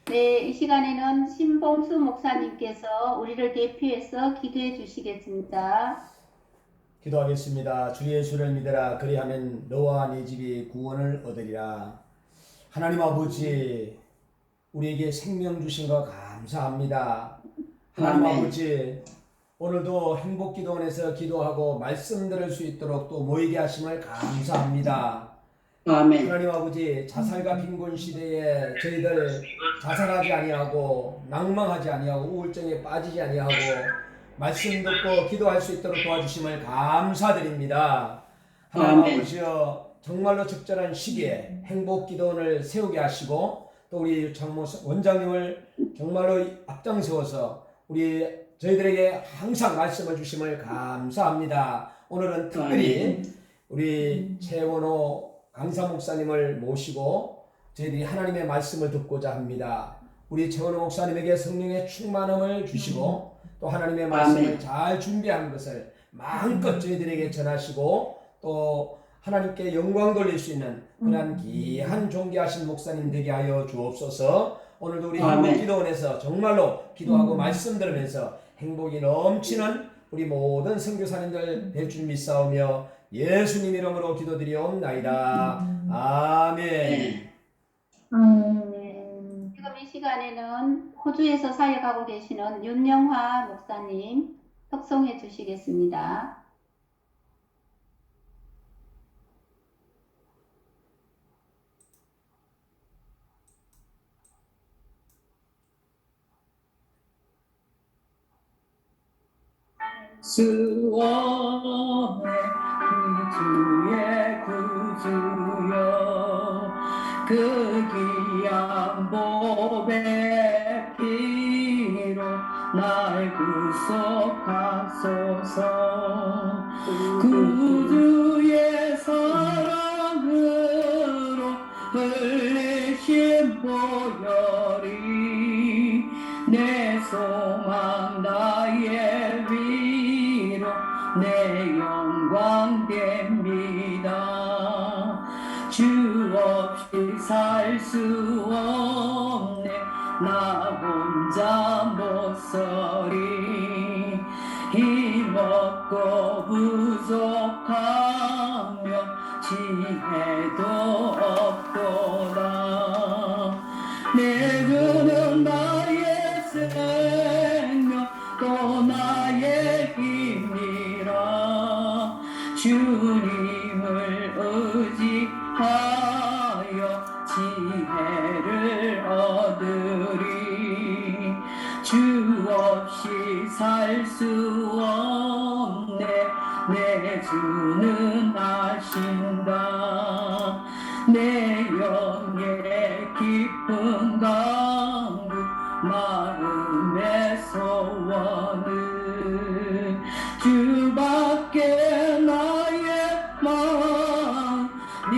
네, 이 시간에는 신봉수 목사님께서 우리를 대표해서 기도해 주시겠습니다. 기도하겠습니다. 주 예수를 믿으라. 그리하면 너와 네 집이 구원을 얻으리라. 하나님 아버지, 우리에게 생명 주신 거 감사합니다. 하나님 아버지, 오늘도 행복기도원에서 기도하고 말씀 들을 수 있도록 또 모이게 하심을 감사합니다. 아멘. 하나님 아버지, 자살과 빈곤 시대에 저희들 자살하지 아니하고 낭망하지 아니하고 우울증에 빠지지 아니하고 말씀 듣고 기도할 수 있도록 도와주심을 감사드립니다. 하나님 아버지여, 정말로 적절한 시기에 행복기도원을 세우게 하시고 또 우리 장모 원장님을 정말로 앞장세워서 저희들에게 항상 말씀을 주심을 감사합니다. 오늘은 특별히 우리 최원호 강사 목사님을 모시고 저희들이 하나님의 말씀을 듣고자 합니다. 우리 최원호 목사님에게 성령의 충만함을 주시고 또 하나님의 말씀을 잘 준비한 것을 마음껏 저희들에게 전하시고 또 하나님께 영광 돌릴 수 있는 그런 귀한 존귀하신 목사님 되게 하여 주옵소서. 오늘도 우리 행복기도원에서 정말로 기도하고 말씀 들으면서 행복이 넘치는 우리 모든 선교사님들 될 줄 믿사오며 예수님 이름으로 기도드리옵나이다. 아멘. 지금 이 시간에는 호주에서 사역하고 계시는 윤영화 목사님 흑송해 주시겠습니다. 수원의 구주의 구주여, 그 귀한 보배 피로 날 구속하소서. 구주의 사랑으로 흘리신 보혈이 내 소망 나의 위로 내 영광 됩니다. 주 없이 살 수 없네, 나 혼자 못 서리. 힘없고 부족하며 지혜도 없도다. 내 주는 나의 생명 또 나의 힘이라. 주님을 의지하여 지혜를 얻으리. 주 없이 살 수 없네, 내 주는 아신다. 내 영의 깊은 강구 마음의 소원은 주밖에 나의 마음이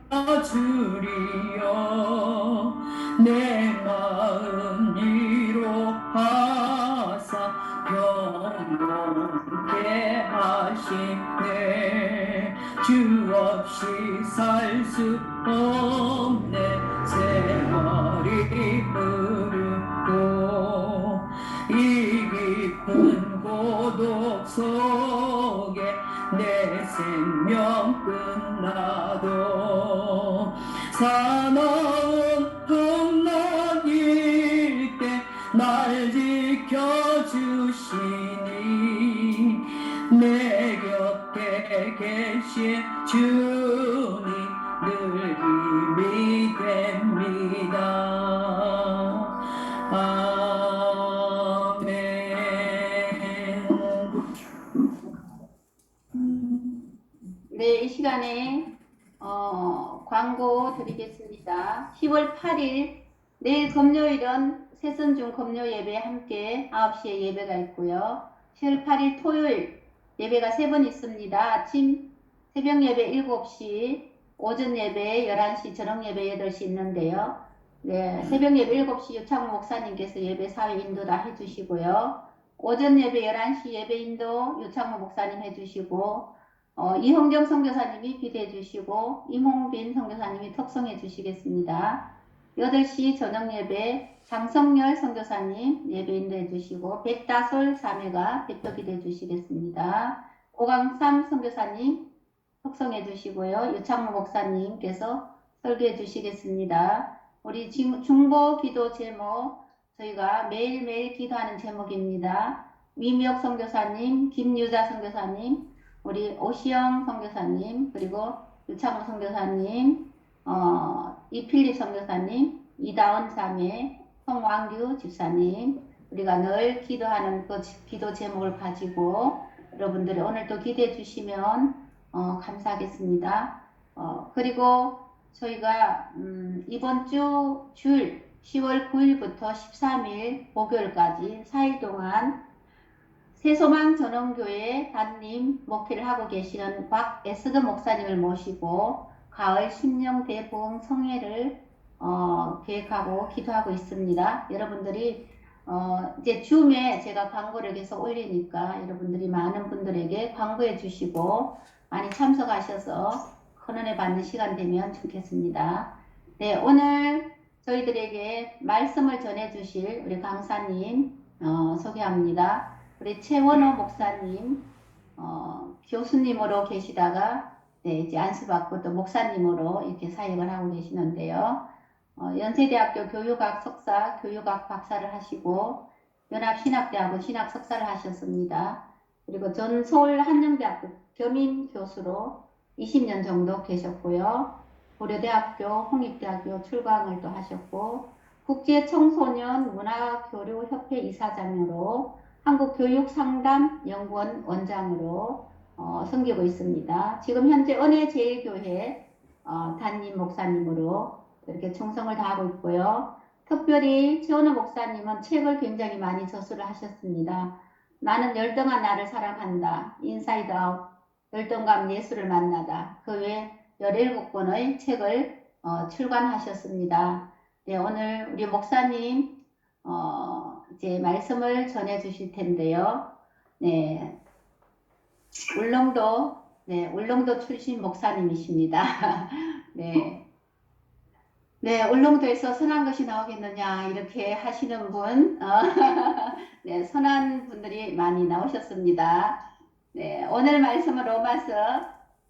알아주리요. 내 마음 위로하사 평온케 하시네. 주 없이 살 수 없네, 세월이 흐르네. 생명 끝나도 사나운 험난일 때 날 지켜주시니 내 곁에 계신 주님 늘 힘이 됩니다. 아멘. 네, 이 시간에 광고 드리겠습니다. 10월 8일 내일 금요일은 새선중 금요 예배 함께 9시에 예배가 있고요. 10월 8일 토요일 예배가 3번 있습니다. 아침 새벽 예배 7시, 오전 예배 11시, 저녁 예배 8시 있는데요. 네, 새벽 예배 7시 유창무 목사님께서 예배 사회 인도 다 해주시고요. 오전 예배 11시 예배 인도 유창무 목사님 해주시고, 이홍경 선교사님이 기도해 주시고, 임홍빈 선교사님이 특성해 주시겠습니다. 8시 저녁 예배 장성열 선교사님 예배 인도해 주시고, 백다솔 자매가 대표 기도해 주시겠습니다. 고강삼 선교사님 특성해 주시고요. 유창무 목사님께서 설교해 주시겠습니다. 우리 중보 기도 제목 저희가 매일매일 기도하는 제목입니다. 위미혁 선교사님, 김유자 선교사님, 우리 오시영 선교사님, 그리고 유창무 선교사님, 이필립 선교사님, 이다원 자매, 송왕규 집사님, 우리가 늘 기도하는 그 기도 제목을 가지고 여러분들이 오늘도 기도해 주시면 감사하겠습니다. 그리고 저희가 이번 주 주일 10월 9일부터 13일 목요일까지 4일 동안 새소망 전원교회 담임 목회를 하고 계시는 곽에스더 목사님을 모시고 가을 심령 대부흥 성회를 계획하고 기도하고 있습니다. 여러분들이 이제 줌에 제가 광고를 계속 올리니까 여러분들이 많은 분들에게 광고해 주시고 많이 참석하셔서 헌은혜 받는 시간 되면 좋겠습니다. 네, 오늘 저희들에게 말씀을 전해 주실 우리 강사님 소개합니다. 우리 최원호 목사님 교수님으로 계시다가 네, 이제 안수받고 또 목사님으로 이렇게 사역을 하고 계시는데요. 연세대학교 교육학 석사, 교육학 박사를 하시고 연합신학대학원 신학 석사를 하셨습니다. 그리고 전 서울 한영대학교 겸임 교수로 20년 정도 계셨고요. 고려대학교, 홍익대학교 출강을 또 하셨고 국제청소년 문화교류협회 이사장으로 한국교육상담연구원 원장으로 섬기고 있습니다. 지금 현재 은혜제일교회 담임 목사님으로 이렇게 충성을 다하고 있고요. 특별히 최원호 목사님은 책을 굉장히 많이 저술을 하셨습니다. 나는 열등한 나를 사랑한다. 인사이드 아웃. 열등감 예수를 만나다. 그 외 17권의 책을 출간하셨습니다. 네, 오늘 우리 목사님 이제 말씀을 전해 주실 텐데요. 네. 울릉도 출신 목사님이십니다. 네. 네, 울릉도에서 선한 것이 나오겠느냐 이렇게 하시는 분 네, 선한 분들이 많이 나오셨습니다. 네, 오늘 말씀은 로마서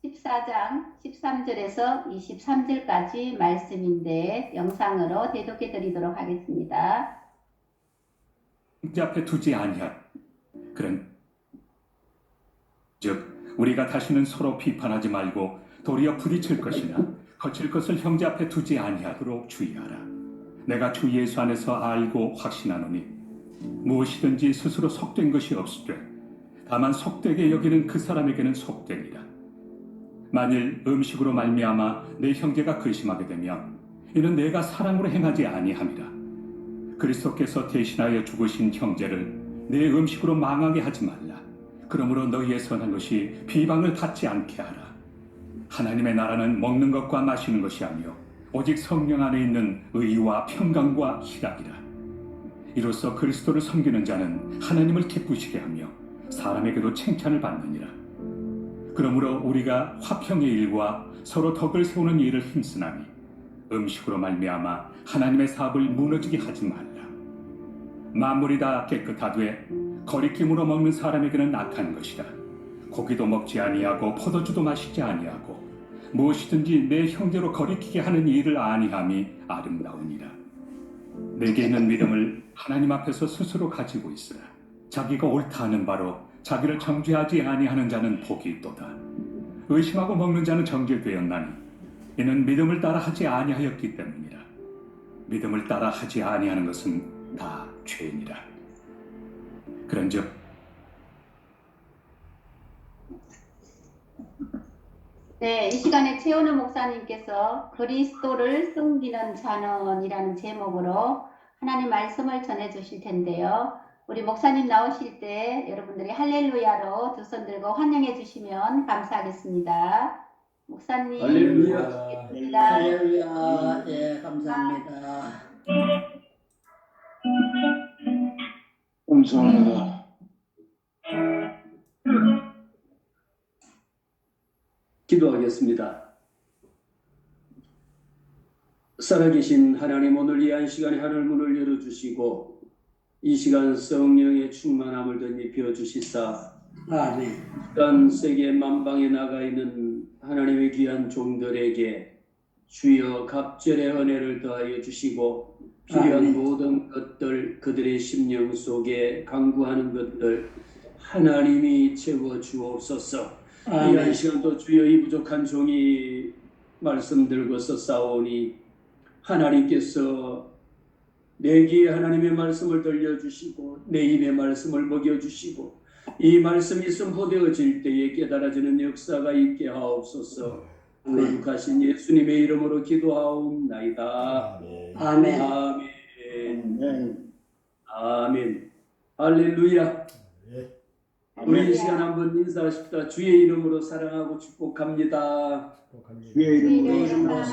14장 13절에서 23절까지 말씀인데 영상으로 대독해 드리도록 하겠습니다. 형제 앞에 두지 아니하. 그런 즉 우리가 다시는 서로 비판하지 말고 도리어 부딪힐 것이나 거칠 것을 형제 앞에 두지 아니하도록 주의하라. 내가 주 예수 안에서 알고 확신하노니 무엇이든지 스스로 속된 것이 없으되 다만 속되게 여기는 그 사람에게는 속되니라. 만일 음식으로 말미암아 내 형제가 근심하게 되면 이는 내가 사랑으로 행하지 아니함이라. 그리스도께서 대신하여 죽으신 형제를 내 음식으로 망하게 하지 말라. 그러므로 너희의 선한 것이 비방을 받지 않게 하라. 하나님의 나라는 먹는 것과 마시는 것이 아니요 오직 성령 안에 있는 의와 평강과 희락이라. 이로써 그리스도를 섬기는 자는 하나님을 기쁘시게 하며 사람에게도 칭찬을 받느니라. 그러므로 우리가 화평의 일과 서로 덕을 세우는 일을 힘쓰나니 음식으로 말미암아 하나님의 사업을 무너지게 하지 말라. 만물이 다 깨끗하되 거리낌으로 먹는 사람에게는 악한 것이라. 고기도 먹지 아니하고 포도주도 마시지 아니하고 무엇이든지 내 형제로 거리키게 하는 일을 아니함이 아름다우니라. 내게 있는 믿음을 하나님 앞에서 스스로 가지고 있으라. 자기가 옳다 하는 바로 자기를 정죄하지 아니하는 자는 복이 있도다. 의심하고 먹는 자는 정죄되었나니 이는 믿음을 따라 하지 아니하였기 때문이라. 믿음을 따라 하지 아니하는 것은 다 죄니라. 그런즉 네, 이 시간에 최원우 목사님께서 그리스도를 숨기는 자는이라는 제목으로 하나님 말씀을 전해 주실 텐데요. 우리 목사님 나오실 때 여러분들이 할렐루야로 두 손 들고 환영해 주시면 감사하겠습니다. 목사님. 할렐루야. 모시겠습니다. 할렐루야. 예, 감사합니다. 감사합니다. 기도하겠습니다. 살아계신 하나님, 오늘 이 한 시간에 하늘 문을 열어주시고 이 시간 성령의 충만함을 덧입혀 주시사 아멘. 전 세계 만방에 나가 있는 하나님의 귀한 종들에게 주여 갑절의 은혜를 더하여 주시고 필요한 아멘. 모든 것들, 그들의 심령 속에 간구하는 것들 하나님이 채워 주옵소서. 이 한 아멘. 시간도 주여 이 부족한 종이 말씀 들고서 싸우니 하나님께서 내 귀에 하나님의 말씀을 들려주시고 내 입에 말씀을 먹여주시고 이 말씀이 선포되어질 때에 깨달아지는 역사가 있게 하옵소서. 거룩하신 예수님의 이름으로 기도하옵나이다. 아멘. 아멘. 아멘. 할렐루야. 우리 이 시간 한번 인사하십시다. 주의 이름으로 사랑하고 축복합니다. 주의 이름으로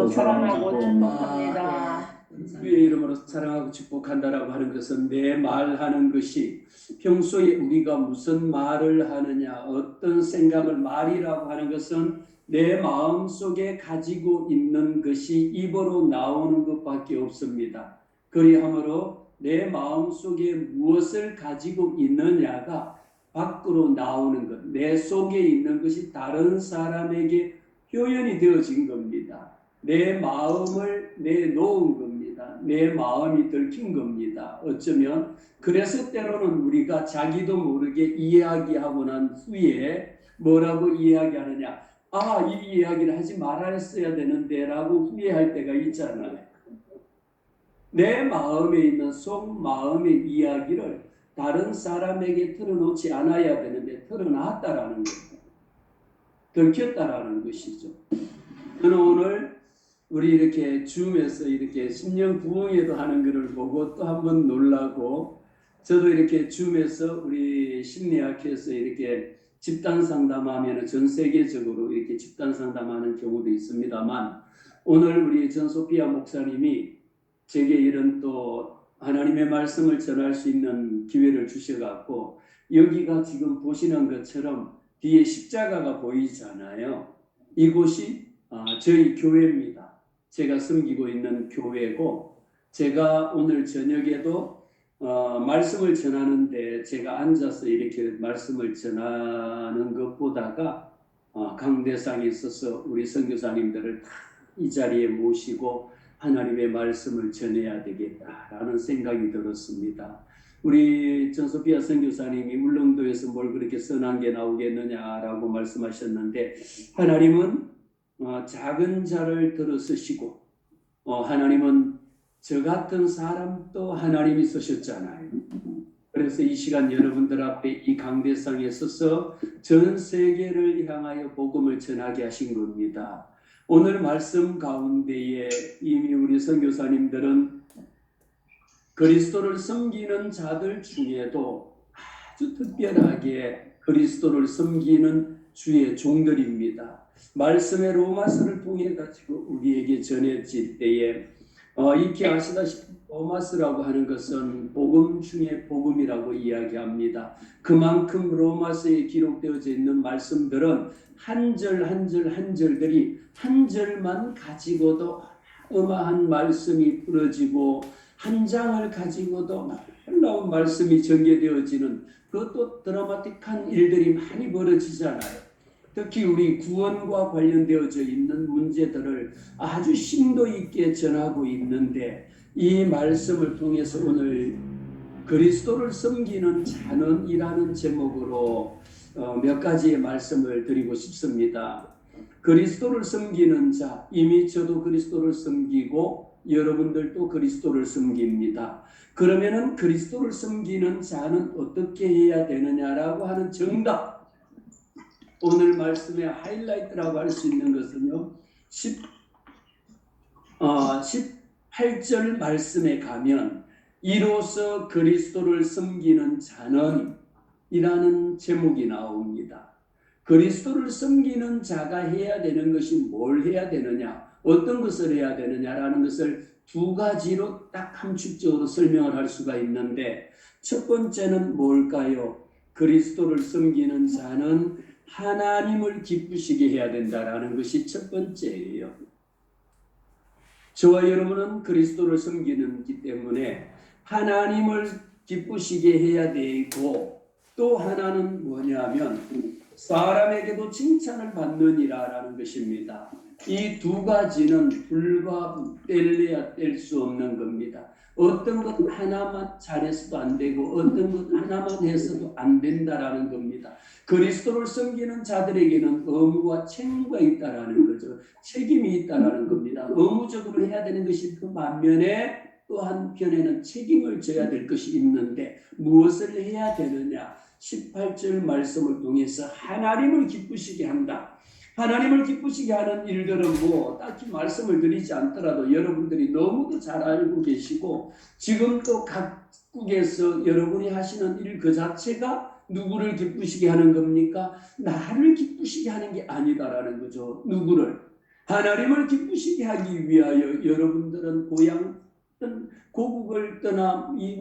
사랑하고 축복합니다. 주의 이름으로 사랑하고 축복한다라고 하는 것은 내 말하는 것이 평소에 우리가 무슨 말을 하느냐, 어떤 생각을 말이라고 하는 것은 내 마음속에 가지고 있는 것이 입으로 나오는 것밖에 없습니다. 그리하므로 내 마음속에 무엇을 가지고 있느냐가 밖으로 나오는 것, 내 속에 있는 것이 다른 사람에게 표현이 되어진 겁니다. 내 마음을 내놓은 겁니다. 내 마음이 들킨 겁니다. 어쩌면 그래서 때로는 우리가 자기도 모르게 이야기하고 난 후에 뭐라고 이야기하느냐, 아, 이 이야기를 하지 말았어야 되는데 라고 후회할 때가 있잖아요. 내 마음에 있는 속 마음의 이야기를 다른 사람에게 털어놓지 않아야 되는데 털어놨다라는 거예요. 들켰다라는 것이죠. 저는 오늘 우리 이렇게 줌에서 이렇게 심령 부흥회도 하는 것을 보고 또 한번 놀라고, 저도 이렇게 줌에서 우리 심리학회에서 이렇게 집단 상담하면 전 세계적으로 이렇게 집단 상담하는 경우도 있습니다만, 오늘 우리 전소피아 목사님이 제게 이런 또 하나님의 말씀을 전할 수 있는 기회를 주셔갖고, 여기가 지금 보시는 것처럼 뒤에 십자가가 보이잖아요. 이곳이 저희 교회입니다. 제가 섬기고 있는 교회고, 제가 오늘 저녁에도 말씀을 전하는데 제가 앉아서 이렇게 말씀을 전하는 것보다가 강대상에 있어서 우리 선교사님들을 다 이 자리에 모시고 하나님의 말씀을 전해야 되겠다라는 생각이 들었습니다. 우리 전소피아 선교사님이 울릉도에서 뭘 그렇게 선한 게 나오겠느냐라고 말씀하셨는데, 하나님은 작은 자를 들어쓰시고 하나님은 저 같은 사람도 하나님이 쓰셨잖아요. 그래서 이 시간 여러분들 앞에 이 강대상에 서서 전 세계를 향하여 복음을 전하게 하신 겁니다. 오늘 말씀 가운데에 이미 우리 선교사님들은 그리스도를 섬기는 자들 중에도 아주 특별하게 그리스도를 섬기는 주의 종들입니다. 말씀의 로마서를 통해 가지고 우리에게 전해질 때에 익히 아시다시피 로마서라고 하는 것은 복음 중에 복음이라고 이야기합니다. 그만큼 로마서에 기록되어져 있는 말씀들은 한 절 한 절 한 절들이 한 절만 가지고도 어마한 말씀이 풀어지고 한 장을 가지고도 놀라운 말씀이 전개되어지는 그것도 드라마틱한 일들이 많이 벌어지잖아요. 특히 우리 구원과 관련되어져 있는 문제들을 아주 심도 있게 전하고 있는데 이 말씀을 통해서 오늘 그리스도를 섬기는 자는이라는 제목으로 몇 가지의 말씀을 드리고 싶습니다. 그리스도를 섬기는 자, 이미 저도 그리스도를 섬기고 여러분들도 그리스도를 섬깁니다. 그러면은 그리스도를 섬기는 자는 어떻게 해야 되느냐라고 하는 정답, 오늘 말씀의 하이라이트라고 할 수 있는 것은요, 18절 말씀에 가면 이로써 그리스도를 섬기는 자는 이라는 제목이 나옵니다. 그리스도를 섬기는 자가 해야 되는 것이 뭘 해야 되느냐, 어떤 것을 해야 되느냐라는 것을 두 가지로 딱 함축적으로 설명을 할 수가 있는데, 첫 번째는 뭘까요? 그리스도를 섬기는 자는 하나님을 기쁘시게 해야 된다라는 것이 첫 번째예요. 저와 여러분은 그리스도를 섬기는기 때문에 하나님을 기쁘시게 해야 되고, 또 하나는 뭐냐면 사람에게도 칭찬을 받느니라라는 것입니다. 이 두 가지는 뗄래야 뗄 수 없는 겁니다. 어떤 것 하나만 잘해서도 안 되고 어떤 것 하나만 해서도 안 된다라는 겁니다. 그리스도를 섬기는 자들에게는 의무와 책무가 있다라는 거죠. 책임이 있다라는 겁니다. 의무적으로 해야 되는 것이 그 반면에 또 한편에는 책임을 져야 될 것이 있는데 무엇을 해야 되느냐? 18절 말씀을 통해서 하나님을 기쁘시게 한다. 하나님을 기쁘시게 하는 일들은 뭐 딱히 말씀을 드리지 않더라도 여러분들이 너무도 잘 알고 계시고, 지금 또 각국에서 여러분이 하시는 일 그 자체가 누구를 기쁘시게 하는 겁니까? 나를 기쁘시게 하는 게 아니다라는 거죠. 누구를? 하나님을 기쁘시게 하기 위하여 여러분들은 고향 고국을 떠나 이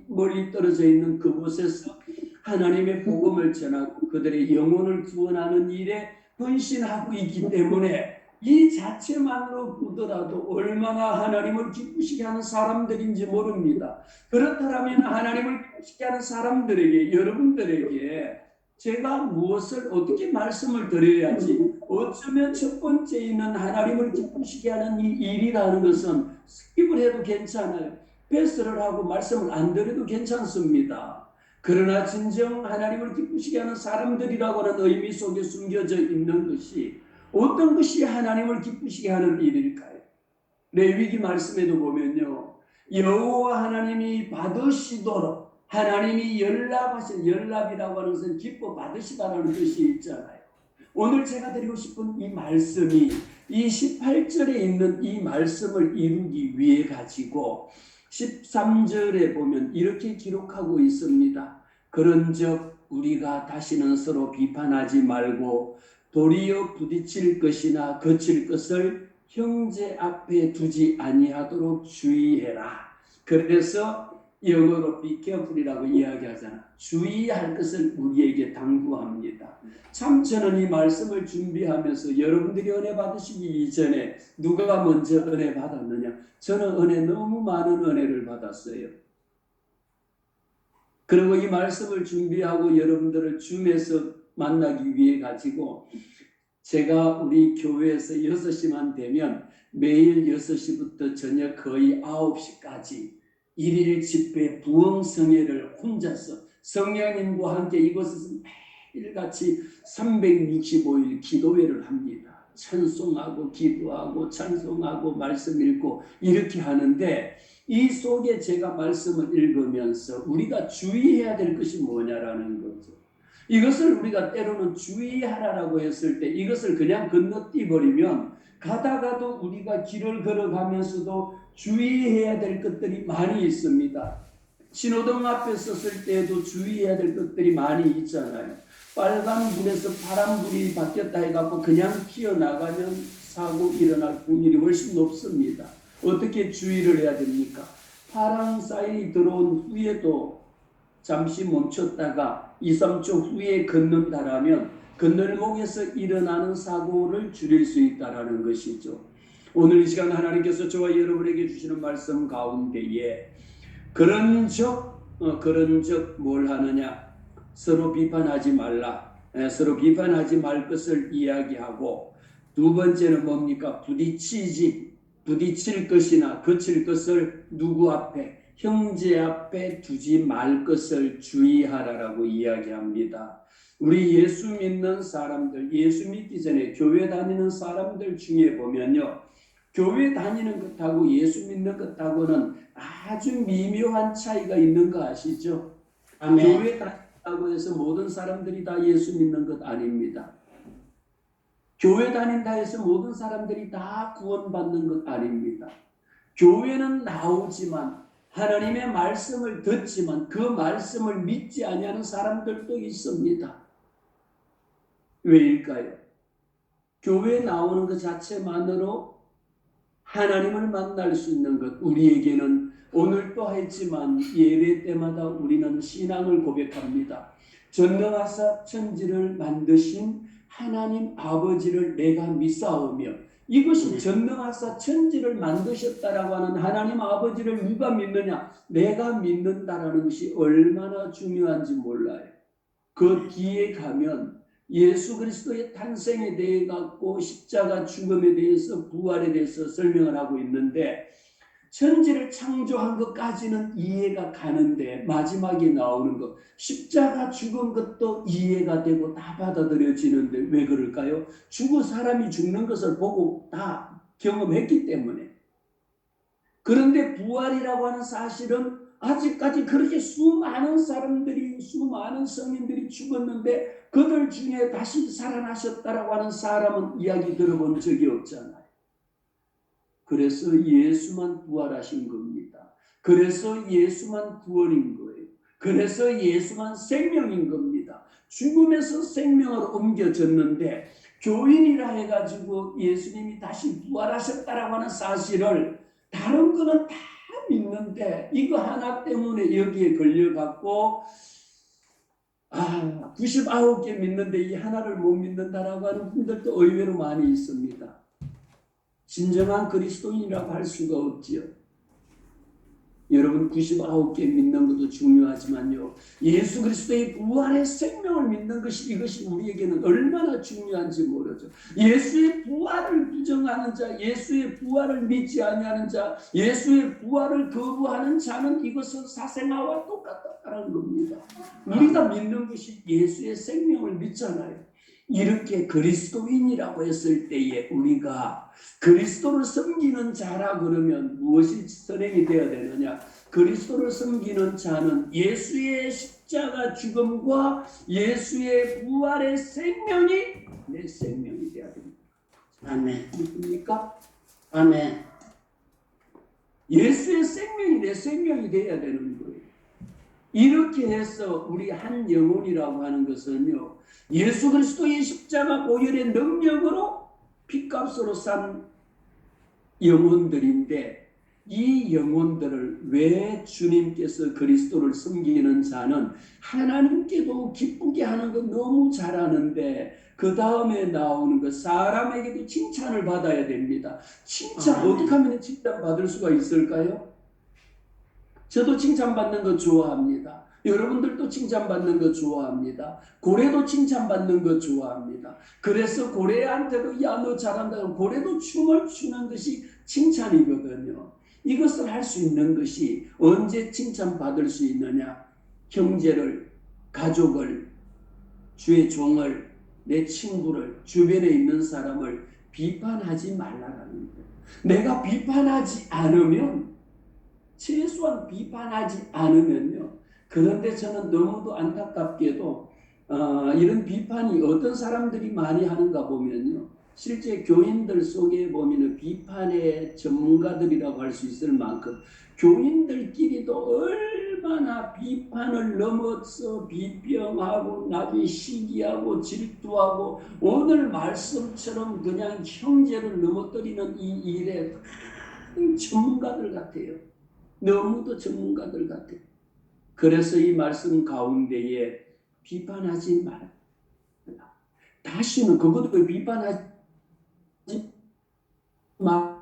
멀리 떨어져 있는 그곳에서 하나님의 복음을 전하고 그들의 영혼을 구원하는 일에 헌신하고 있기 때문에 이 자체만으로 보더라도 얼마나 하나님을 기쁘시게 하는 사람들인지 모릅니다. 그렇다면 하나님을 기쁘시게 하는 사람들에게, 여러분들에게 제가 무엇을 어떻게 말씀을 드려야지, 어쩌면 첫 번째 있는 하나님을 기쁘시게 하는 이 일이라는 것은 스킵을 해도 괜찮아요. 패스를 하고 말씀을 안 드려도 괜찮습니다. 그러나 진정 하나님을 기쁘시게 하는 사람들이라고 하는 의미 속에 숨겨져 있는 것이 어떤 것이 하나님을 기쁘시게 하는 일일까요? 레위기 말씀에도 보면요, 여호와 하나님이 받으시도록, 하나님이 연락이라고 하는 것은 기뻐 받으시다라는 뜻이 있잖아요. 오늘 제가 드리고 싶은 이 말씀이 이 18절에 있는 이 말씀을 이루기 위해 가지고 13절에 보면 이렇게 기록하고 있습니다. 그런즉 우리가 다시는 서로 비판하지 말고 도리어 부딪힐 것이나 거칠 것을 형제 앞에 두지 아니하도록 주의해라. 그래서 영어로 be careful이라고 이야기하잖아. 주의할 것을 우리에게 당부합니다. 참 저는 이 말씀을 준비하면서 여러분들이 은혜 받으시기 이전에 누가 먼저 은혜 받았느냐? 저는 너무 많은 은혜를 받았어요. 그리고 이 말씀을 준비하고 여러분들을 줌에서 만나기 위해 가지고 제가 우리 교회에서 6시만 되면 매일 6시부터 저녁 거의 9시까지 일일 집회 부흥성회를 혼자서 성령님과 함께 이곳에서 매일같이 365일 기도회를 합니다. 찬송하고 기도하고 찬송하고 말씀 읽고 이렇게 하는데, 이 속에 제가 말씀을 읽으면서 우리가 주의해야 될 것이 뭐냐라는 거죠. 이것을 우리가 때로는 주의하라고 했을 때 이것을 그냥 건너뛰어버리면 가다가도 우리가 길을 걸어가면서도 주의해야 될 것들이 많이 있습니다. 신호등 앞에 섰을 때에도 주의해야 될 것들이 많이 있잖아요. 빨간불에서 파란불이 바뀌었다 해갖고 그냥 튀어나가면 사고 일어날 확률이 훨씬 높습니다. 어떻게 주의를 해야 됩니까? 파란 사인이 들어온 후에도 잠시 멈췄다가 2, 3초 후에 걷는다라면 건널목에서 일어나는 사고를 줄일 수 있다라는 것이죠. 오늘 이 시간 하나님께서 저와 여러분에게 주시는 말씀 가운데에 그런즉 뭘 하느냐? 서로 비판하지 말라. 서로 비판하지 말 것을 이야기하고, 두 번째는 뭡니까? 부딪힐 것이나 거칠 것을 누구 앞에? 형제 앞에 두지 말 것을 주의하라라고 이야기합니다. 우리 예수 믿는 사람들, 예수 믿기 전에 교회 다니는 사람들 중에 보면요, 교회 다니는 것하고 예수 믿는 것하고는 아주 미묘한 차이가 있는 거 아시죠? 아멘. 교회 다닌다고 해서 모든 사람들이 다 예수 믿는 것 아닙니다. 교회 다닌다 해서 모든 사람들이 다 구원받는 것 아닙니다. 교회는 나오지만, 하나님의 말씀을 듣지만 그 말씀을 믿지 아니하는 사람들도 있습니다. 왜일까요? 교회 나오는 것 자체만으로 하나님을 만날 수 있는 것, 우리에게는 오늘도 했지만 예배 때마다 우리는 신앙을 고백합니다. 전능하사 천지를 만드신 하나님 아버지를 내가 믿사오며, 이것이 전능하사 천지를 만드셨다라고 하는 하나님 아버지를 누가 믿느냐? 내가 믿는다라는 것이 얼마나 중요한지 몰라요. 그 뒤에 가면 예수 그리스도의 탄생에 대해 갖고 십자가 죽음에 대해서 부활에 대해서 설명을 하고 있는데, 천지를 창조한 것까지는 이해가 가는데 마지막에 나오는 것, 십자가 죽은 것도 이해가 되고 다 받아들여지는데 왜 그럴까요? 사람이 죽는 것을 보고 다 경험했기 때문에. 그런데 부활이라고 하는 사실은 아직까지 그렇게 수많은 사람들이, 수많은 성인들이 죽었는데 그들 중에 다시 살아나셨다라고 하는 사람은 이야기 들어본 적이 없잖아요. 그래서 예수만 부활하신 겁니다. 그래서 예수만 구원인 거예요. 그래서 예수만 생명인 겁니다. 죽음에서 생명으로 옮겨졌는데, 교인이라 해가지고 예수님이 다시 부활하셨다라고 하는 사실을 다른 거는 다 믿는데 이거 하나 때문에 여기에 걸려갖고 99개 믿는데 이 하나를 못 믿는다라고 하는 분들도 의외로 많이 있습니다. 진정한 그리스도인이라고 할 수가 없지요. 여러분, 99개 믿는 것도 중요하지만요, 예수 그리스도의 부활의 생명을 믿는 것이, 이것이 우리에게는 얼마나 중요한지 모르죠. 예수의 부활을 부정하는 자, 예수의 부활을 믿지 아니하는 자, 예수의 부활을 거부하는 자는 이것은 사생아와 똑같다는 겁니다. 우리가 믿는 것이 예수의 생명을 믿잖아요. 이렇게 그리스도인이라고 했을 때에 우리가 그리스도를 섬기는 자라 그러면 무엇이 선행이 되어야 되느냐? 그리스도를 섬기는 자는 예수의 십자가 죽음과 예수의 부활의 생명이 내 생명이 되어야 됩니다. 아멘. 믿습니까? 아멘. 예수의 생명이 내 생명이 되어야 되는 거예요. 이렇게 해서 우리 한 영혼이라고 하는 것은요, 예수 그리스도의 십자가 보혈의 능력으로 핏값으로 산 영혼들인데, 이 영혼들을 왜 주님께서 그리스도를 섬기는 자는 하나님께도 기쁘게 하는 거 너무 잘하는데, 그 다음에 나오는 것, 사람에게도 칭찬을 받아야 됩니다. 칭찬, 어떻게 하면 칭찬 받을 수가 있을까요? 저도 칭찬받는 거 좋아합니다. 여러분들도 칭찬받는 거 좋아합니다. 고래도 칭찬받는 거 좋아합니다. 그래서 고래한테도 야, 너 잘한다고 고래도 춤을 추는 것이 칭찬이거든요. 이것을 할 수 있는 것이 언제 칭찬받을 수 있느냐? 형제를, 가족을, 주의 종을, 내 친구를, 주변에 있는 사람을 비판하지 말라라는 거예요. 내가 비판하지 않으면, 최소한 비판하지 않으면요. 그런데 저는 너무도 안타깝게도 이런 비판이 어떤 사람들이 많이 하는가 보면요, 실제 교인들 속에 보면 비판의 전문가들이라고 할 수 있을 만큼 교인들끼리도 얼마나 비판을 넘어서 비평하고 나중에 시기하고 질투하고 오늘 말씀처럼 그냥 형제를 넘어뜨리는 이 일에 전문가들 같아요. 너무도 전문가들 같아요. 그래서 이 말씀 가운데에 비판하지 말라. 다시는 그것도 비판하지 마.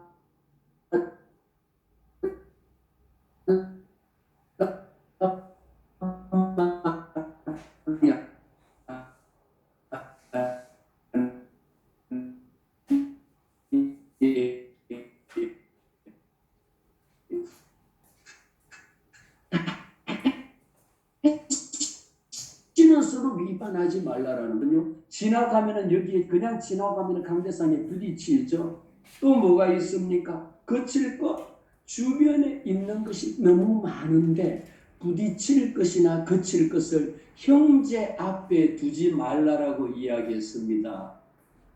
비판하지 말라라는 건요. 지나가면은 여기에 그냥 지나가면은 강대상에 부딪히죠. 또 뭐가 있습니까? 거칠 것 주변에 있는 것이 너무 많은데 부딪힐 것이나 거칠 것을 형제 앞에 두지 말라라고 이야기했습니다.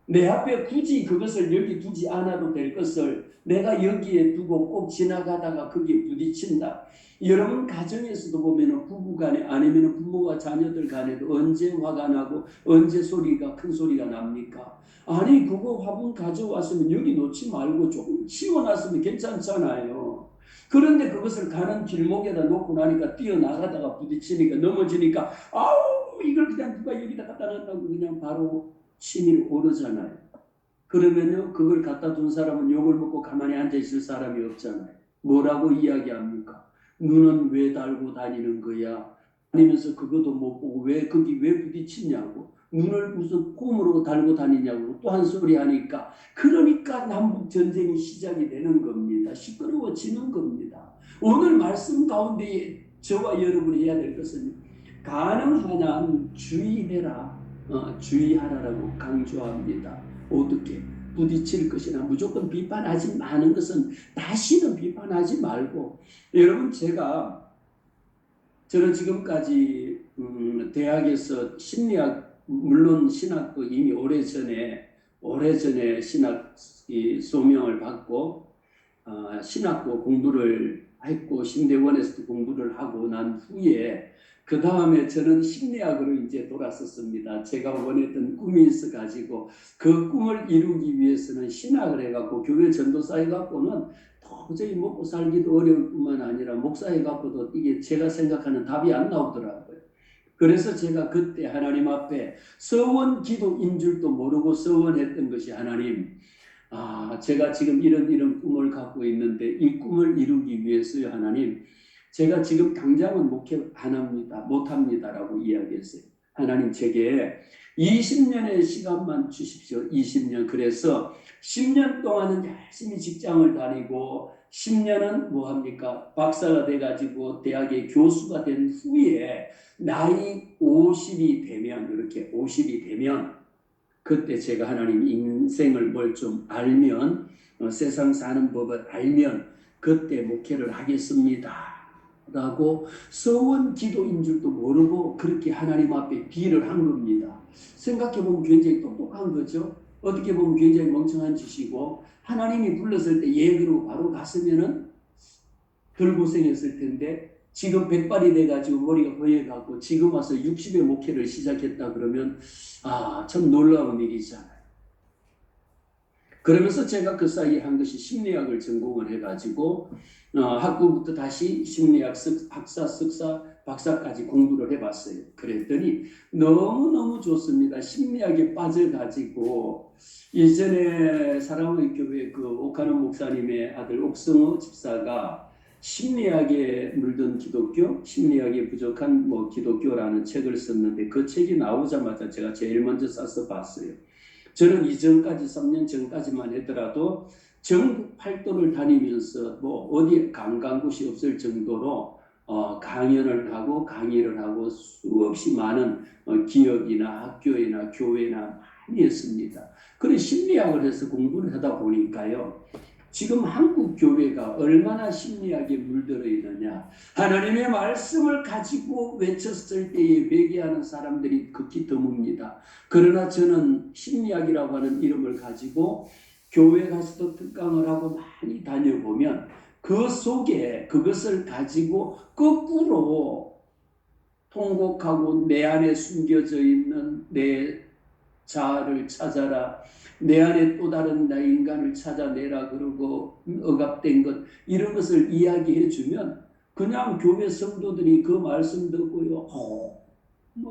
내 앞에 굳이 그것을 여기 두지 않아도 될 것을 내가 여기에 두고 꼭 지나가다가 거기에 부딪힌다. 여러분 가정에서도 보면은 부부 간에 아니면 부모와 자녀들 간에도 언제 화가 나고 언제 소리가 큰 소리가 납니까? 아니 그거 화분 가져왔으면 여기 놓지 말고 조금 치워놨으면 괜찮잖아요. 그런데 그것을 가는 길목에다 놓고 나니까 뛰어나가다가 부딪히니까 넘어지니까 아우 이걸 그냥 누가 여기다 갖다 놨다고 그냥 바로 침이 오르잖아요. 그러면요 그걸 갖다 둔 사람은 욕을 먹고 가만히 앉아 있을 사람이 없잖아요. 뭐라고 이야기합니까? 눈은 왜 달고 다니는 거야? 아니면서 그것도 못 보고 왜 거기 왜 부딪히냐고 눈을 무슨 폼으로 달고 다니냐고 또 한 소리 하니까 그러니까 남북 전쟁이 시작이 되는 겁니다. 시끄러워지는 겁니다. 오늘 말씀 가운데 저와 여러분이 해야 될 것은 가능한 한 주의해라. 주의하라라고 강조합니다. 어떻게? 부딪힐 것이나 무조건 비판하지 마는 것은 다시는 비판하지 말고 여러분 저는 지금까지 대학에서 심리학 물론 신학도 이미 오래전에 신학 소명을 받고 신학도 공부를 했고 신대원에서도 공부를 하고 난 후에 그 다음에 저는 심리학으로 이제 돌아섰습니다. 제가 원했던 꿈이 있어가지고 그 꿈을 이루기 위해서는 신학을 해갖고 교회 전도사 해갖고는 도저히 먹고 살기도 어려울 뿐만 아니라 목사 해갖고도 이게 제가 생각하는 답이 안 나오더라고요. 그래서 제가 그때 하나님 앞에 서원 기도인 줄도 모르고 서원했던 것이 하나님 제가 지금 이런 꿈을 갖고 있는데 이 꿈을 이루기 위해서요 하나님 제가 지금 당장은 목회 안 합니다. 못합니다라고 이야기했어요. 하나님 제게 20년의 시간만 주십시오. 20년. 그래서 10년 동안은 열심히 직장을 다니고 10년은 뭐합니까? 박사가 돼가지고 대학의 교수가 된 후에 나이 50이 되면 이렇게 50이 되면 그때 제가 하나님 인생을 뭘 좀 알면 세상 사는 법을 알면 그때 목회를 하겠습니다. 라고 서원 기도인 줄도 모르고 그렇게 하나님 앞에 비를 한 겁니다. 생각해보면 굉장히 똑똑한 거죠. 어떻게 보면 굉장히 멍청한 짓이고 하나님이 불렀을 때 예 그러고 바로 갔으면은 덜 고생했을 텐데 지금 백발이 돼가지고 머리가 허해가고 지금 와서 60의 목회를 시작했다 그러면 참 놀라운 일이잖아요. 그러면서 제가 그 사이에 한 것이 심리학을 전공을 해가지고 학부부터 다시 심리학 학사, 석사, 박사까지 공부를 해봤어요. 그랬더니 너무너무 좋습니다. 심리학에 빠져가지고 예전에 사랑의 교회 그 옥하는 목사님의 아들 옥성호 집사가 심리학에 물든 기독교, 심리학에 부족한 기독교라는 책을 썼는데 그 책이 나오자마자 제가 제일 먼저 싸서 봤어요. 저는 이전까지 3년 전까지만 하더라도 전국 팔도를 다니면서 어디 안 간 곳이 없을 정도로 강연을 하고 강의를 하고 수없이 많은 기업이나 학교나 교회나 많이 했습니다. 그런 심리학을 해서 공부를 하다 보니까요. 지금 한국 교회가 얼마나 심리학에 물들어 있느냐. 하나님의 말씀을 가지고 외쳤을 때에 회개하는 사람들이 극히 드뭅니다. 그러나 저는 심리학이라고 하는 이름을 가지고 교회 가서도 특강을 하고 많이 다녀보면 그 속에 그것을 가지고 거꾸로 통곡하고 내 안에 숨겨져 있는 내 자아를 찾아라. 내 안에 또 다른 나 인간을 찾아내라 그러고 억압된 것 이런 것을 이야기해 주면 그냥 교회 성도들이 그 말씀 듣고요.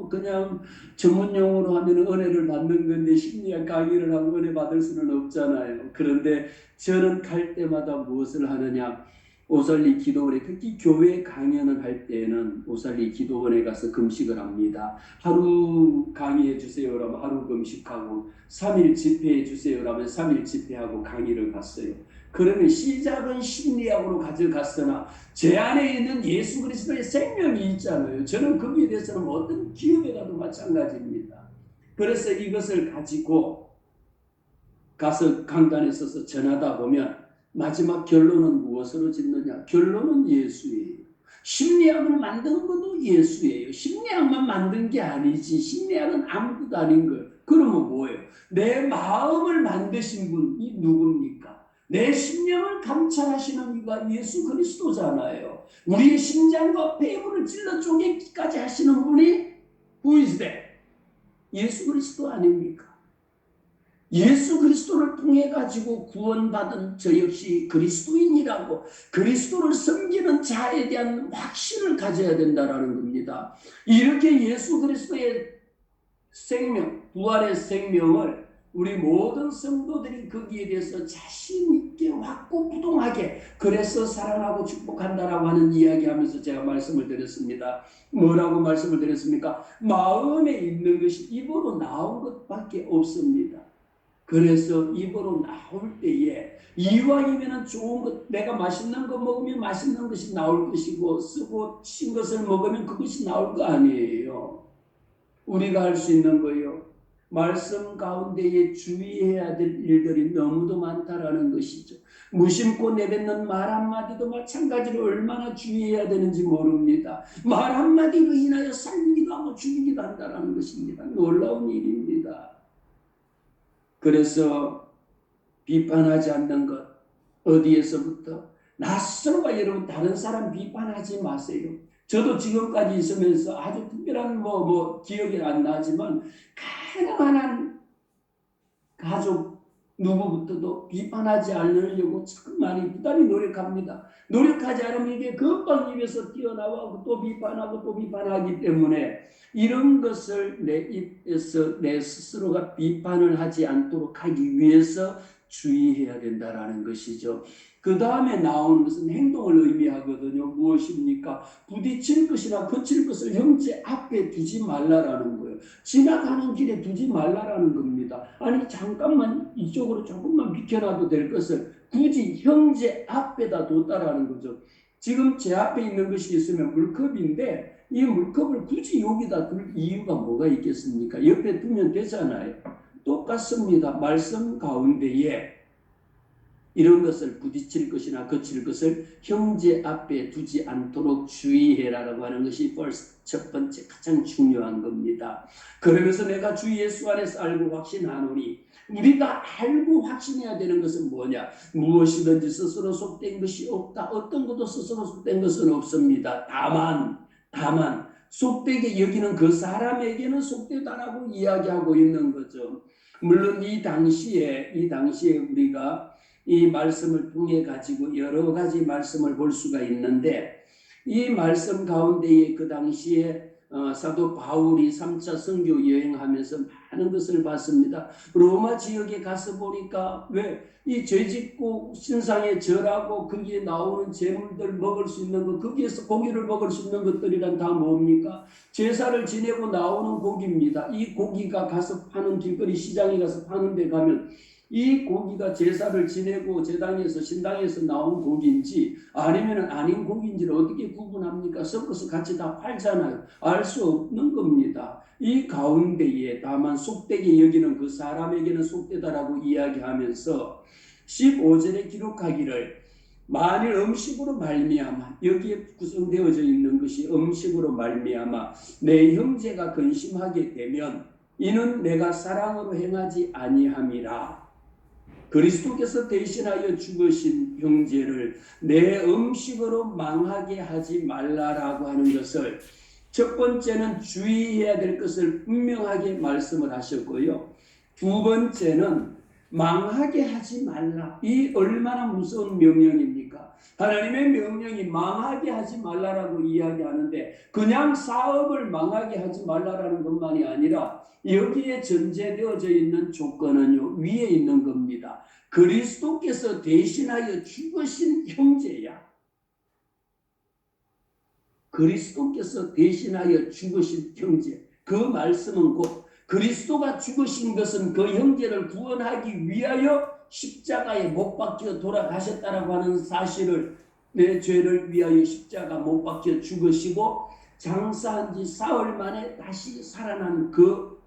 그냥 전문용어로 하면 은혜를 받는 건데 심리학 강의를 하고 은혜 받을 수는 없잖아요. 그런데 저는 갈 때마다 무엇을 하느냐. 오살리 기도원에 특히 교회 강연을 할 때에는 오살리 기도원에 가서 금식을 합니다. 하루 강의해 주세요 라면 하루 금식하고 3일 집회해 주세요 라면 3일 집회하고 강의를 갔어요. 그러면 시작은 심리학으로 가져갔으나 제 안에 있는 예수 그리스도의 생명이 있잖아요. 저는 거기에 대해서는 어떤 기업에 가도 마찬가지입니다. 그래서 이것을 가지고 가서 강단에 서서 전하다 보면 마지막 결론은 무엇으로 짓느냐? 결론은 예수예요. 심리학을 만든 것도 예수예요. 심리학만 만든 게 아니지. 심리학은 아무것도 아닌 거예요. 그러면 뭐예요? 내 마음을 만드신 분이 누굽니까? 내 심령을 감찰하시는 이가 예수 그리스도잖아요. 우리의 심장과 폐부를 찔러 쪼개기까지 하시는 분이 who is that? 예수 그리스도 아닙니까? 예수 그리스도를 통해 가지고 구원받은 저 역시 그리스도인이라고 그리스도를 섬기는 자에 대한 확신을 가져야 된다라는 겁니다. 이렇게 예수 그리스도의 생명, 부활의 생명을 우리 모든 성도들이 거기에 대해서 자신 있게 확고부동하게 그래서 사랑하고 축복한다라고 하는 이야기하면서 제가 말씀을 드렸습니다. 뭐라고 말씀을 드렸습니까? 마음에 있는 것이 입으로 나온 것밖에 없습니다. 그래서 입으로 나올 때에 이왕이면 좋은 것, 내가 맛있는 거 먹으면 맛있는 것이 나올 것이고 쓰고 신 것을 먹으면 그것이 나올 거 아니에요. 우리가 할 수 있는 거예요. 말씀 가운데에 주의해야 될 일들이 너무도 많다라는 것이죠. 무심코 내뱉는 말 한마디도 마찬가지로 얼마나 주의해야 되는지 모릅니다. 말 한마디로 인하여 살기도 하고 죽이기도 한다는 것입니다. 놀라운 일입니다. 그래서 비판하지 않는 것, 어디에서부터? 낯설과 여러분 다른 사람 비판하지 마세요. 저도 지금까지 있으면서 아주 특별한 기억이 안 나지만 가능한 한 가족 누구부터도 비판하지 않으려고 참 많이 부단히 노력합니다. 노력하지 않으면 이게 금방 입에서 튀어나오고 또 비판하고 또 비판하기 때문에 이런 것을 내 입에서 내 스스로가 비판을 하지 않도록 하기 위해서 주의해야 된다라는 것이죠. 그 다음에 나오는 것은 행동을 의미하거든요. 무엇입니까? 부딪힐 것이나 거칠 것을 형제 앞에 두지 말라라는 거예요. 지나가는 길에 두지 말라라는 겁니다. 아니 잠깐만 이쪽으로 조금만 비켜놔도 될 것을 굳이 형제 앞에다 뒀다라는 거죠. 지금 제 앞에 있는 것이 있으면 물컵인데 이 물컵을 굳이 여기다 둘 이유가 뭐가 있겠습니까? 옆에 두면 되잖아요. 똑같습니다. 말씀 가운데에 이런 것을 부딪힐 것이나 거칠 것을 형제 앞에 두지 않도록 주의해라라고 하는 것이 첫 번째 가장 중요한 겁니다. 그러면서 내가 주 예수 안에서 알고 확신하노니 우리가 알고 확신해야 되는 것은 뭐냐? 무엇이든지 스스로 속된 것이 없다. 어떤 것도 스스로 속된 것은 없습니다. 다만 속되게 여기는 그 사람에게는 속되다라고 이야기하고 있는 거죠. 물론 이 당시에 우리가 이 말씀을 통해 가지고 여러 가지 말씀을 볼 수가 있는데 이 말씀 가운데에 그 당시에 사도 바울이 3차 선교 여행하면서 많은 것을 봤습니다. 로마 지역에 가서 보니까 왜 이 죄짓고 신상에 절하고 거기에 나오는 재물들 먹을 수 있는 것, 거기에서 고기를 먹을 수 있는 것들이란 다 뭡니까? 제사를 지내고 나오는 고기입니다. 이 고기가 가서 파는 길거리 시장에 가서 파는 데 가면 이 고기가 제사를 지내고 제당에서 신당에서 나온 고기인지 아니면 아닌 고기인지를 어떻게 구분합니까? 섞어서 같이 다 팔잖아요. 알 수 없는 겁니다. 이 가운데에 다만 속되게 여기는 그 사람에게는 속되다라고 이야기하면서 15절에 기록하기를 만일 음식으로 말미암아 여기에 구성되어져 있는 것이 음식으로 말미암아 내 형제가 근심하게 되면 이는 내가 사랑으로 행하지 아니함이라. 그리스도께서 대신하여 죽으신 형제를 내 음식으로 망하게 하지 말라라고 하는 것을 첫 번째는 주의해야 될 것을 분명하게 말씀을 하셨고요. 두 번째는 망하게 하지 말라. 이 얼마나 무서운 명령입니까? 하나님의 명령이 망하게 하지 말라라고 이야기하는데 그냥 사업을 망하게 하지 말라라는 것만이 아니라 여기에 전제되어져 있는 조건은요 위에 있는 겁니다. 그리스도께서 대신하여 죽으신 형제야. 그리스도께서 대신하여 죽으신 형제. 그 말씀은 곧 그리스도가 죽으신 것은 그 형제를 구원하기 위하여 십자가에 못 박혀 돌아가셨다라고 하는 사실을, 내 죄를 위하여 십자가 못 박혀 죽으시고 장사한 지 사흘 만에 다시 살아난 그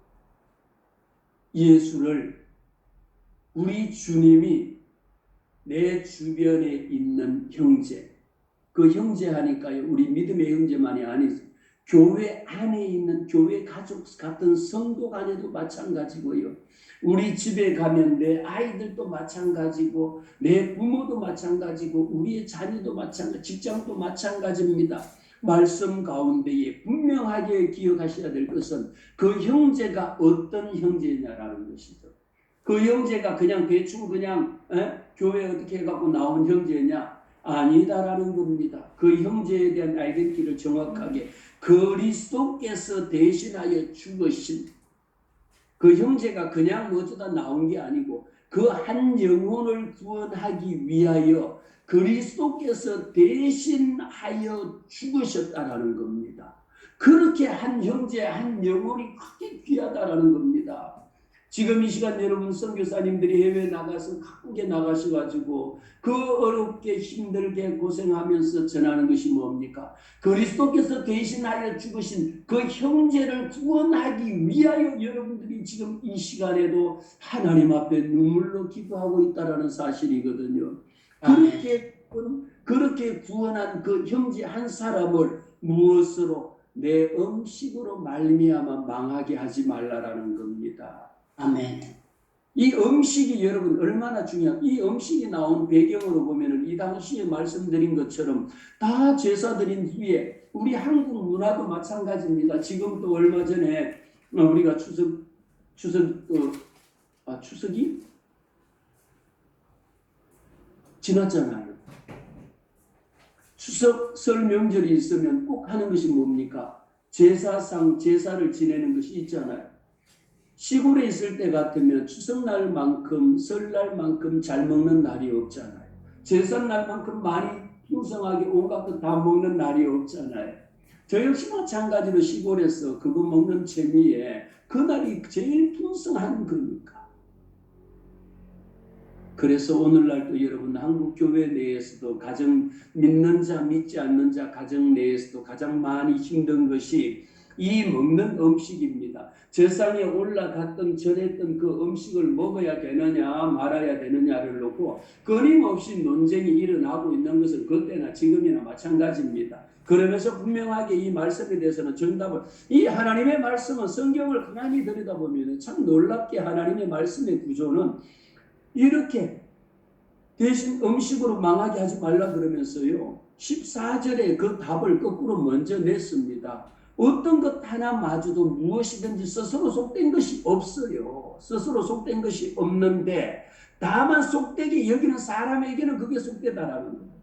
예수를 우리 주님이 내 주변에 있는 형제, 그 형제 하니까요, 우리 믿음의 형제만이 아니죠. 교회 안에 있는 교회 가족 같은 성도 간에도 마찬가지고요. 우리 집에 가면 내 아이들도 마찬가지고, 내 부모도 마찬가지고, 우리의 자녀도 마찬가지, 직장도 마찬가지입니다. 말씀 가운데에 분명하게 기억하셔야 될 것은 그 형제가 어떤 형제냐라는 것이죠. 그 형제가 그냥 대충 그냥 교회 어떻게 해갖고 나온 형제냐? 아니다라는 겁니다. 그 형제에 대한 아이덴티티를 정확하게 그리스도께서 대신하여 죽으신 그 형제가 그냥 어쩌다 나온 게 아니고 그 한 영혼을 구원하기 위하여 그리스도께서 대신하여 죽으셨다라는 겁니다. 그렇게 한 형제, 한 영혼이 크게 귀하다라는 겁니다. 지금 이 시간 여러분 선교사님들이 해외 나가서 각국에 나가셔가지고 그 어렵게 힘들게 고생하면서 전하는 것이 뭡니까? 그리스도께서 대신하여 죽으신 그 형제를 구원하기 위하여 여러분들이 지금 이 시간에도 하나님 앞에 눈물로 기도하고 있다라는 사실이거든요. 그렇게 구원한 그 형제 한 사람을 무엇으로? 내 음식으로 말미암아 망하게 하지 말라라는 겁니다. 아멘. 이 음식이 여러분 얼마나 중요한, 이 음식이 나온 배경으로 보면은 이 당시에 말씀드린 것처럼 다 제사 드린 후에 우리 한국 문화도 마찬가지입니다. 지금 또 얼마 전에 우리가 추석이 지났잖아요. 추석 설 명절이 있으면 꼭 하는 것이 뭡니까? 제사를 지내는 것이 있잖아요. 시골에 있을 때 같으면 추석날만큼 설날만큼 잘 먹는 날이 없잖아요. 제삿날만큼 많이 풍성하게 온갖 것 다 먹는 날이 없잖아요. 저 역시 마찬가지로 시골에서 그거 먹는 재미에 그날이 제일 풍성한 거니까. 그래서 오늘날도 여러분 한국 교회 내에서도 가정 믿는 자 믿지 않는 자 가정 내에서도 가장 많이 힘든 것이 이 먹는 음식입니다. 제상에 올라갔던 절했던 그 음식을 먹어야 되느냐 말아야 되느냐를 놓고 끊임없이 논쟁이 일어나고 있는 것은 그때나 지금이나 마찬가지입니다. 그러면서 분명하게 이 말씀에 대해서는 정답을, 이 하나님의 말씀은 성경을 가만히 들여다보면 참 놀랍게 하나님의 말씀의 구조는 이렇게 대신 음식으로 망하게 하지 말라 그러면서요 14절에 그 답을 거꾸로 먼저 냈습니다. 어떤 것 하나마저도 무엇이든지 스스로 속된 것이 없어요. 스스로 속된 것이 없는데 다만 속되게 여기는 사람에게는 그게 속되다라는 겁니다.